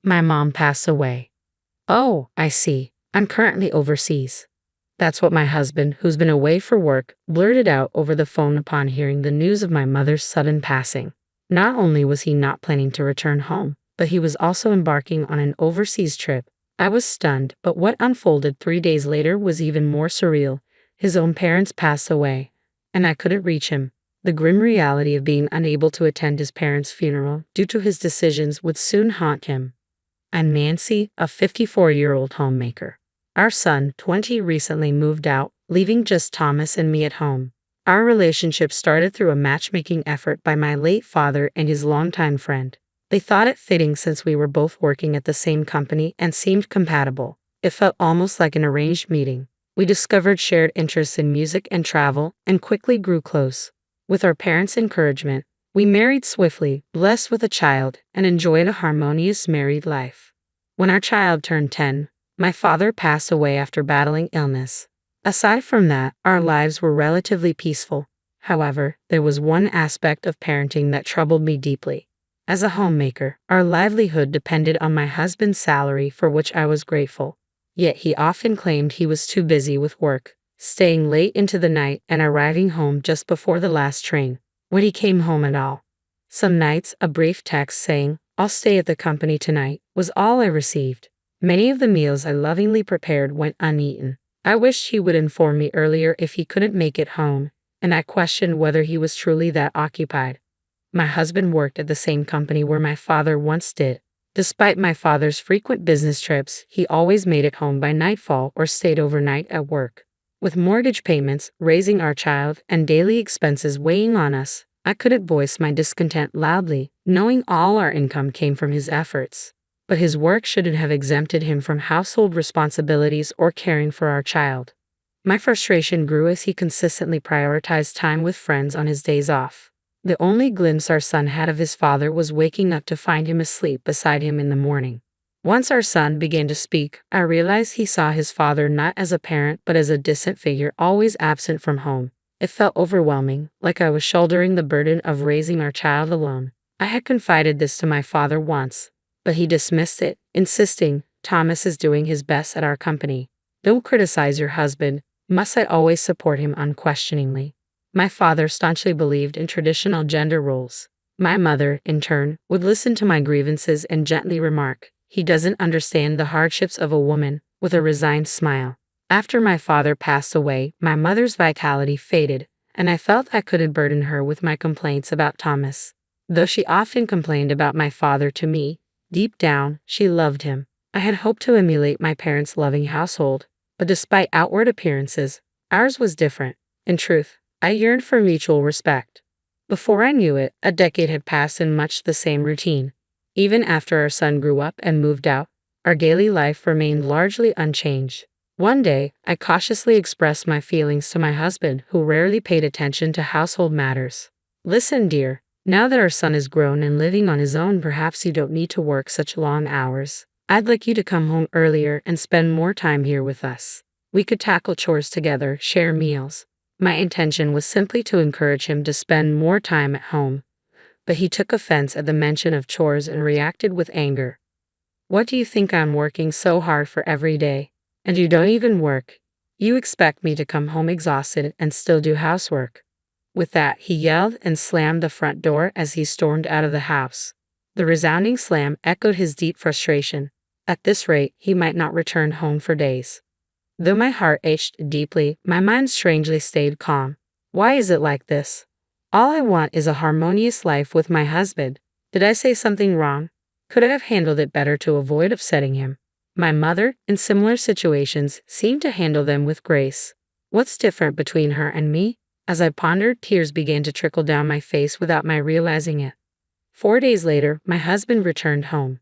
My mom passed away. Oh, I see. I'm currently overseas. That's what my husband, who's been away for work, blurted out over the phone upon hearing the news of my mother's sudden passing. Not only was he not planning to return home, but he was also embarking on an overseas trip. I was stunned, but what unfolded 3 days later was even more surreal. His own parents passed away, and I couldn't reach him. The grim reality of being unable to attend his parents' funeral due to his decisions would soon haunt him. I'm Nancy, a 54-year-old homemaker. Our son, 20, recently moved out, leaving just Thomas and me at home. Our relationship started through a matchmaking effort by my late father and his longtime friend. They thought it fitting since we were both working at the same company and seemed compatible. It felt almost like an arranged meeting. We discovered shared interests in music and travel and quickly grew close. With our parents' encouragement, we married swiftly, blessed with a child, and enjoyed a harmonious married life. When our child turned 10, my father passed away after battling illness. Aside from that, our lives were relatively peaceful. However, there was one aspect of parenting that troubled me deeply. As a homemaker, our livelihood depended on my husband's salary, for which I was grateful. Yet he often claimed he was too busy with work, staying late into the night and arriving home just before the last train, when he came home at all. Some nights, a brief text saying, "I'll stay at the company tonight," was all I received. Many of the meals I lovingly prepared went uneaten. I wished he would inform me earlier if he couldn't make it home, and I questioned whether he was truly that occupied. My husband worked at the same company where my father once did. Despite my father's frequent business trips, he always made it home by nightfall or stayed overnight at work. With mortgage payments, raising our child, and daily expenses weighing on us, I couldn't voice my discontent loudly, knowing all our income came from his efforts. But his work shouldn't have exempted him from household responsibilities or caring for our child. My frustration grew as he consistently prioritized time with friends on his days off. The only glimpse our son had of his father was waking up to find him asleep beside him in the morning. Once our son began to speak, I realized he saw his father not as a parent but as a distant figure always absent from home. It felt overwhelming, like I was shouldering the burden of raising our child alone. I had confided this to my father once, but he dismissed it, insisting, "Thomas is doing his best at our company. Don't criticize your husband." Must I always support him unquestioningly? My father staunchly believed in traditional gender roles. My mother, in turn, would listen to my grievances and gently remark, "He doesn't understand the hardships of a woman," with a resigned smile. After my father passed away, my mother's vitality faded, and I felt I couldn't burden her with my complaints about Thomas. Though she often complained about my father to me, deep down, she loved him. I had hoped to emulate my parents' loving household, but despite outward appearances, ours was different. In truth, I yearned for mutual respect. Before I knew it, a decade had passed in much the same routine. Even after our son grew up and moved out, our daily life remained largely unchanged. One day, I cautiously expressed my feelings to my husband, who rarely paid attention to household matters. "Listen, dear, now that our son is grown and living on his own, perhaps you don't need to work such long hours. I'd like you to come home earlier and spend more time here with us. We could tackle chores together, share meals." My intention was simply to encourage him to spend more time at home, but he took offense at the mention of chores and reacted with anger. "What do you think I'm working so hard for every day? And you don't even work. You expect me to come home exhausted and still do housework?" With that, he yelled and slammed the front door as he stormed out of the house. The resounding slam echoed his deep frustration. At this rate, he might not return home for days. Though my heart ached deeply, my mind strangely stayed calm. Why is it like this? All I want is a harmonious life with my husband. Did I say something wrong? Could I have handled it better to avoid upsetting him? My mother, in similar situations, seemed to handle them with grace. What's different between her and me? As I pondered, tears began to trickle down my face without my realizing it. 4 days later, my husband returned home.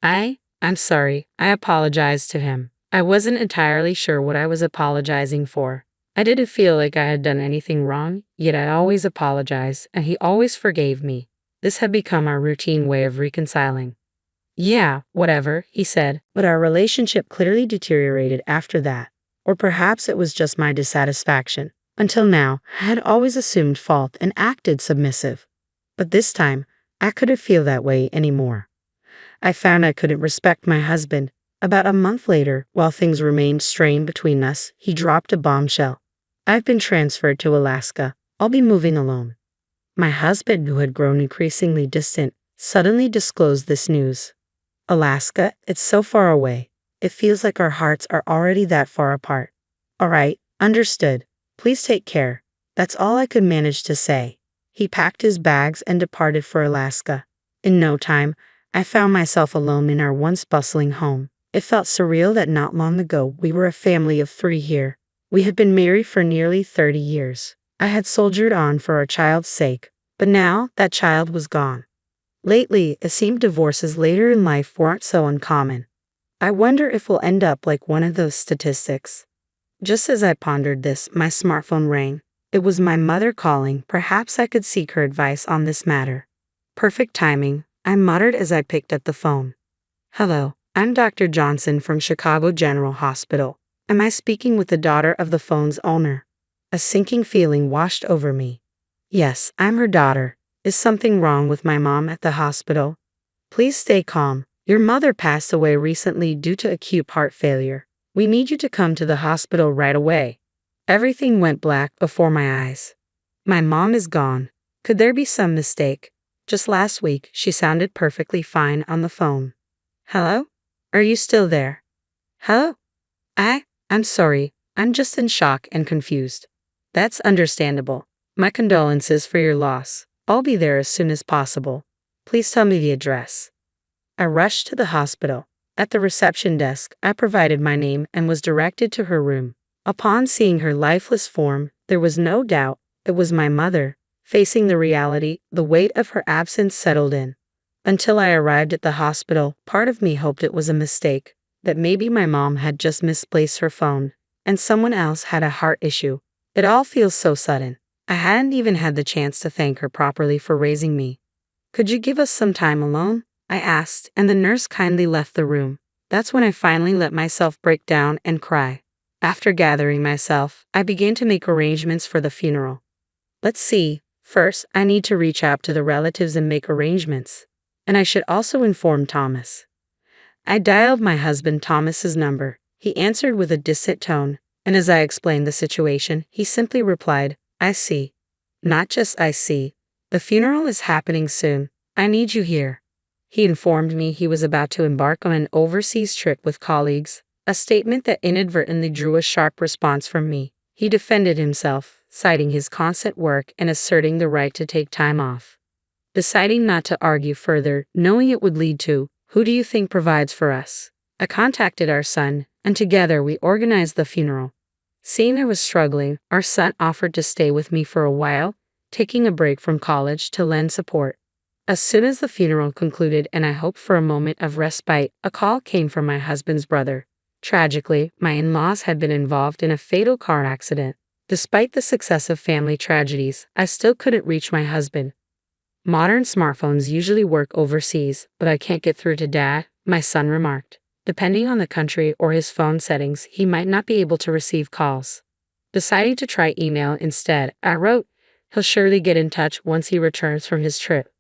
I'm sorry, I apologized to him. I wasn't entirely sure what I was apologizing for. I didn't feel like I had done anything wrong, yet I always apologized, and he always forgave me. This had become our routine way of reconciling. "Yeah, whatever," he said, but our relationship clearly deteriorated after that. Or perhaps it was just my dissatisfaction. Until now, I had always assumed fault and acted submissive. But this time, I couldn't feel that way anymore. I found I couldn't respect my husband. About a month later, while things remained strained between us, he dropped a bombshell. I've been transferred to Alaska. I'll be moving alone. My husband, who had grown increasingly distant, suddenly disclosed this news. Alaska, it's so far away. It feels like our hearts are already that far apart. All right, understood. Please take care. That's all I could manage to say. He packed his bags and departed for Alaska. In no time, I found myself alone in our once bustling home. It felt surreal that not long ago we were a family of 3 here. We had been married for nearly 30 years. I had soldiered on for our child's sake, but now that child was gone. Lately, it seemed divorces later in life weren't so uncommon. I wonder if we'll end up like one of those statistics. Just as I pondered this, my smartphone rang. It was my mother calling. Perhaps I could seek her advice on this matter. Perfect timing, I muttered as I picked up the phone. Hello, I'm Dr. Johnson from Chicago General Hospital. Am I speaking with the daughter of the phone's owner? A sinking feeling washed over me. Yes, I'm her daughter. Is something wrong with my mom at the hospital? Please stay calm. Your mother passed away recently due to acute heart failure. We need you to come to the hospital right away. Everything went black before my eyes. My mom is gone. Could there be some mistake? Just last week, she sounded perfectly fine on the phone. Hello? Are you still there? Hello? I'm sorry. I'm just in shock and confused. That's understandable. My condolences for your loss. I'll be there as soon as possible. Please tell me the address. I rushed to the hospital. At the reception desk, I provided my name and was directed to her room. Upon seeing her lifeless form, there was no doubt it was my mother. Facing the reality, the weight of her absence settled in. Until I arrived at the hospital, part of me hoped it was a mistake, that maybe my mom had just misplaced her phone, and someone else had a heart issue. It all feels so sudden. I hadn't even had the chance to thank her properly for raising me. Could you give us some time alone? I asked, and the nurse kindly left the room. That's when I finally let myself break down and cry. After gathering myself, I began to make arrangements for the funeral. Let's see. First, I need to reach out to the relatives and make arrangements. And I should also inform Thomas. I dialed my husband Thomas's number. He answered with a distant tone, and as I explained the situation, he simply replied, I see. Not just I see. The funeral is happening soon. I need you here. He informed me he was about to embark on an overseas trip with colleagues, a statement that inadvertently drew a sharp response from me. He defended himself, citing his constant work and asserting the right to take time off. Deciding not to argue further, knowing it would lead to, who do you think provides for us? I contacted our son, and together we organized the funeral. Seeing I was struggling, our son offered to stay with me for a while, taking a break from college to lend support. As soon as the funeral concluded and I hoped for a moment of respite, a call came from my husband's brother. Tragically, my in-laws had been involved in a fatal car accident. Despite the successive family tragedies, I still couldn't reach my husband. Modern smartphones usually work overseas, but I can't get through to Dad, my son remarked. Depending on the country or his phone settings, he might not be able to receive calls. Deciding to try email instead, I wrote, he'll surely get in touch once he returns from his trip.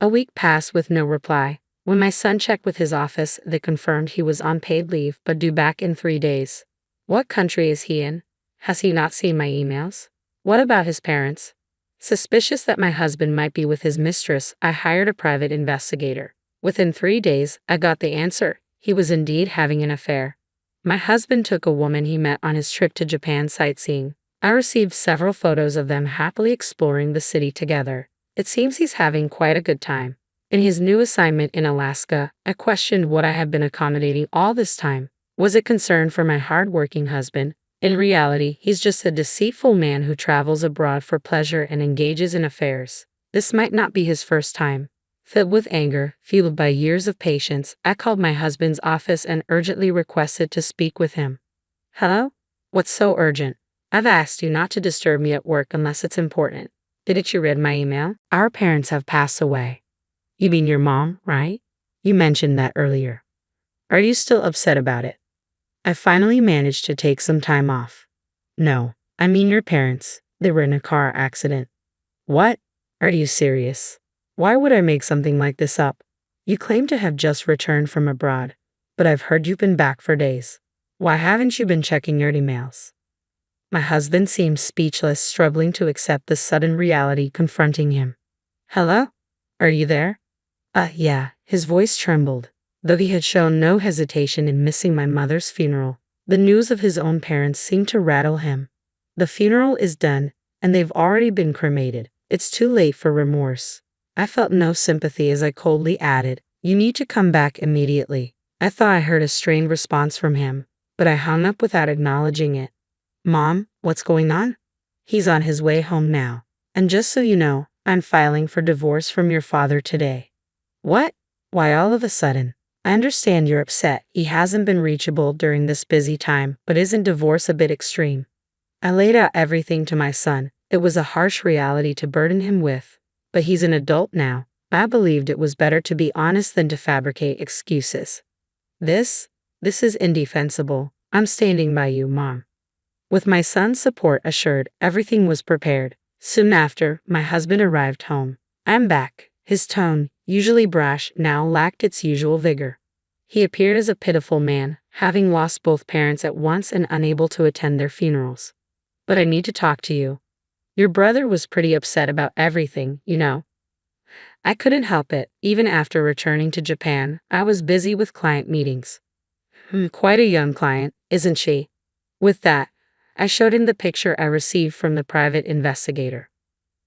A week passed with no reply. When my son checked with his office, they confirmed he was on paid leave but due back in 3 days. What country is he in? Has he not seen my emails? What about his parents? Suspicious that my husband might be with his mistress, I hired a private investigator. Within 3 days, I got the answer. He was indeed having an affair. My husband took a woman he met on his trip to Japan sightseeing. I received several photos of them happily exploring the city together. It seems he's having quite a good time. In his new assignment in Alaska, I questioned what I had been accommodating all this time. Was it concern for my hard-working husband? In reality, he's just a deceitful man who travels abroad for pleasure and engages in affairs. This might not be his first time. Filled with anger, fueled by years of patience, I called my husband's office and urgently requested to speak with him. Hello? What's so urgent? I've asked you not to disturb me at work unless it's important. Didn't you read my email? Our parents have passed away. You mean your mom, right? You mentioned that earlier. Are you still upset about it? I finally managed to take some time off. No, I mean your parents. They were in a car accident. What? Are you serious? Why would I make something like this up? You claim to have just returned from abroad, but I've heard you've been back for days. Why haven't you been checking your emails? My husband seemed speechless, struggling to accept the sudden reality confronting him. Hello? Are you there? Yeah, his voice trembled. Though he had shown no hesitation in missing my mother's funeral, the news of his own parents seemed to rattle him. The funeral is done, and they've already been cremated. It's too late for remorse. I felt no sympathy as I coldly added, you need to come back immediately. I thought I heard a strained response from him, but I hung up without acknowledging it. Mom, what's going on? He's on his way home now. And just so you know, I'm filing for divorce from your father today. What? Why all of a sudden? I understand you're upset he hasn't been reachable during this busy time, but isn't divorce a bit extreme? I laid out everything to my son. It was a harsh reality to burden him with, but he's an adult now. I believed it was better to be honest than to fabricate excuses. This is indefensible. I'm standing by you, Mom. With my son's support assured, everything was prepared. Soon after, my husband arrived home. I'm back. His tone, usually brash, now lacked its usual vigor. He appeared as a pitiful man, having lost both parents at once and unable to attend their funerals. But I need to talk to you. Your brother was pretty upset about everything, you know. I couldn't help it. Even after returning to Japan, I was busy with client meetings. Quite a young client, isn't she? With that, I showed him the picture I received from the private investigator.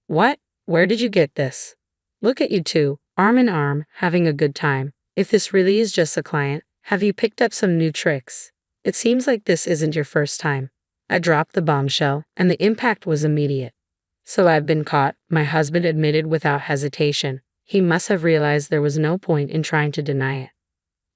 What? Where did you get this? Look at you two, arm in arm, having a good time. If this really is just a client, have you picked up some new tricks? It seems like this isn't your first time. I dropped the bombshell, and the impact was immediate. So I've been caught, my husband admitted without hesitation. He must have realized there was no point in trying to deny it.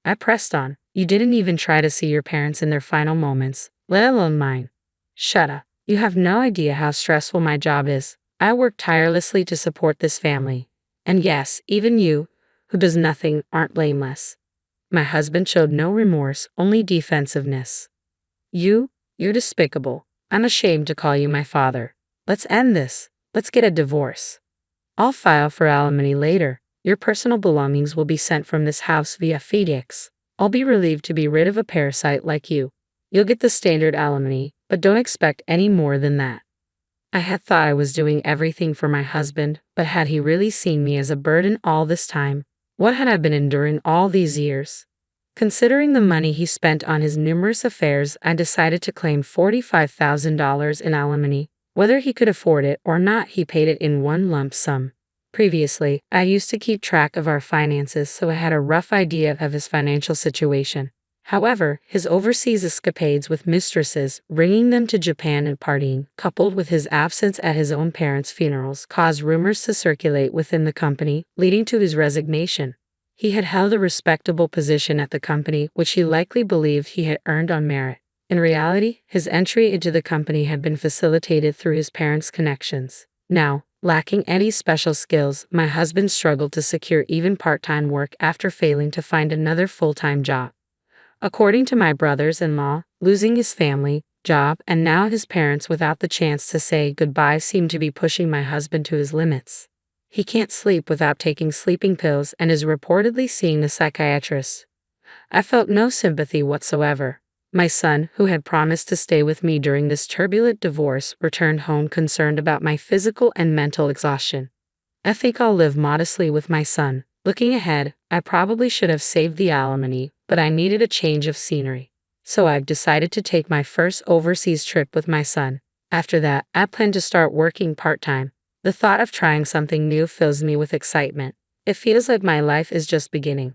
I pressed on. You didn't even try to see your parents in their final moments, let alone mine. Shut up. You have no idea how stressful my job is. I work tirelessly to support this family. And yes, even you, who does nothing, aren't blameless. My husband showed no remorse, only defensiveness. You're despicable. I'm ashamed to call you my father. Let's end this. Let's get a divorce. I'll file for alimony later. Your personal belongings will be sent from this house via FedEx. I'll be relieved to be rid of a parasite like you. You'll get the standard alimony, but don't expect any more than that. I had thought I was doing everything for my husband, but had he really seen me as a burden all this time? What had I been enduring all these years? Considering the money he spent on his numerous affairs, I decided to claim $45,000 in alimony. Whether he could afford it or not, he paid it in one lump sum. Previously, I used to keep track of our finances, so I had a rough idea of his financial situation. However, his overseas escapades with mistresses, bringing them to Japan and partying, coupled with his absence at his own parents' funerals, caused rumors to circulate within the company, leading to his resignation. He had held a respectable position at the company, which he likely believed he had earned on merit. In reality, his entry into the company had been facilitated through his parents' connections. Now, lacking any special skills, my husband struggled to secure even part-time work after failing to find another full-time job. According to my brothers-in-law, losing his family, job, and now his parents without the chance to say goodbye seemed to be pushing my husband to his limits. He can't sleep without taking sleeping pills and is reportedly seeing a psychiatrist. I felt no sympathy whatsoever. My son, who had promised to stay with me during this turbulent divorce, returned home concerned about my physical and mental exhaustion. I think I'll live modestly with my son. Looking ahead, I probably should have saved the alimony, but I needed a change of scenery. So I've decided to take my first overseas trip with my son. After that, I plan to start working part-time. The thought of trying something new fills me with excitement. It feels like my life is just beginning.